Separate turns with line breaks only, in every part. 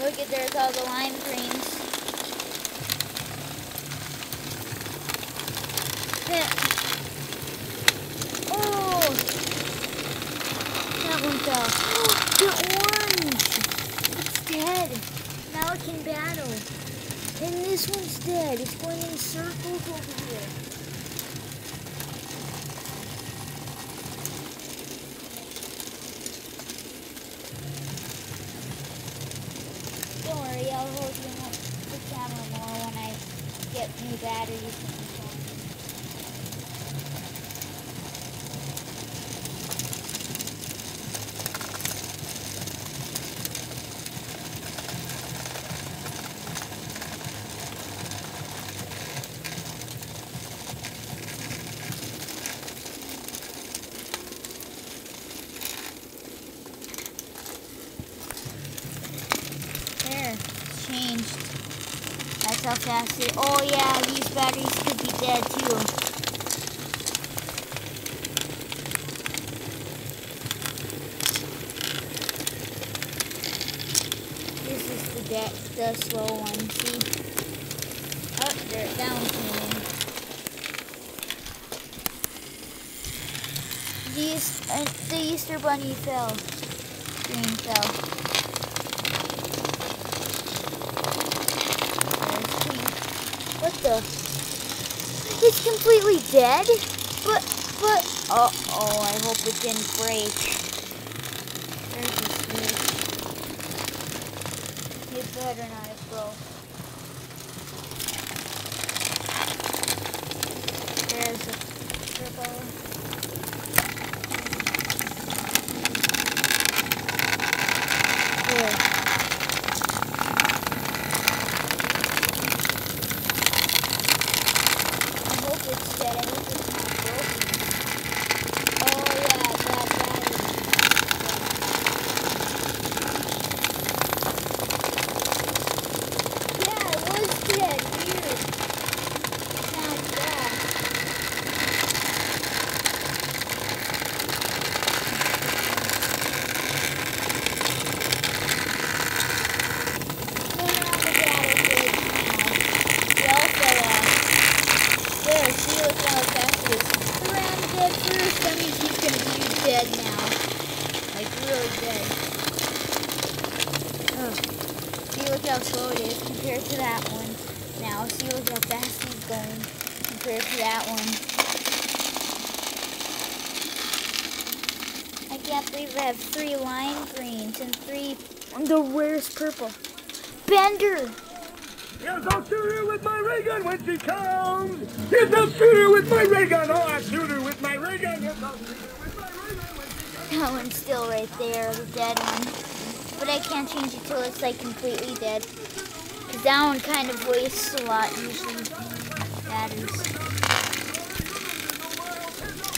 Look at, there's all the lime greens. Oh, that one fell. Oh, the orange. It's dead. Now it can battle. And this one's dead. It's going in circles over here. Don't worry, I'll hold you the camera more when I get new batteries and stuff. There, it's changed. That's how fast it. Oh yeah, these batteries could be dead too. This is the slow one. See? Oh, they're down tuning. The Easter bunny fell. Green fell. What the? It's completely dead? But, oh, I hope it didn't break. There's the switch. It better not have broke. There's the purple. Good. It's dead. I hope it's not broken. Oh yeah, that battery. Yeah, it was dead. Weird. Now it's back. Going around the battlefield now. They all fell off. There, see, look how fast it is. The ram dead first. That means he's going to be dead now. Like, really dead. Oh. See, look how slow it is compared to that one. Now, see, look how fast he's going compared to that one. I can't believe I have 3 lime greens and 3 the rarest purple. Bender!
Yes, I'll shoot her with my ray gun when she comes. Yes, I'll shoot her with my ray gun. Oh, I'll shoot her with my ray gun. Yes, I'll shoot her with my ray gun when she comes.
That one's still right there, the dead one. But I can't change it till it's like completely dead. Because that one kind of wastes a lot usually. Batteries.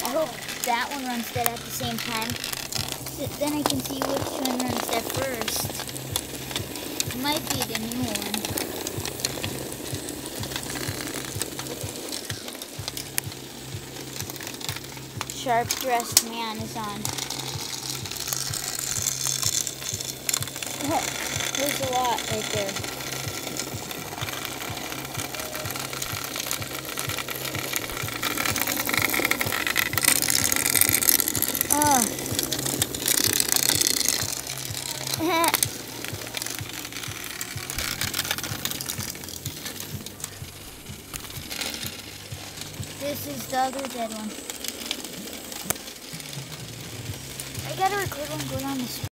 I hope that one runs dead at the same time. So then I can see which one runs dead first. It might be the new one. Sharp-dressed man is on. There's a lot right there. Oh. This is the other dead one. I gotta record one going on this.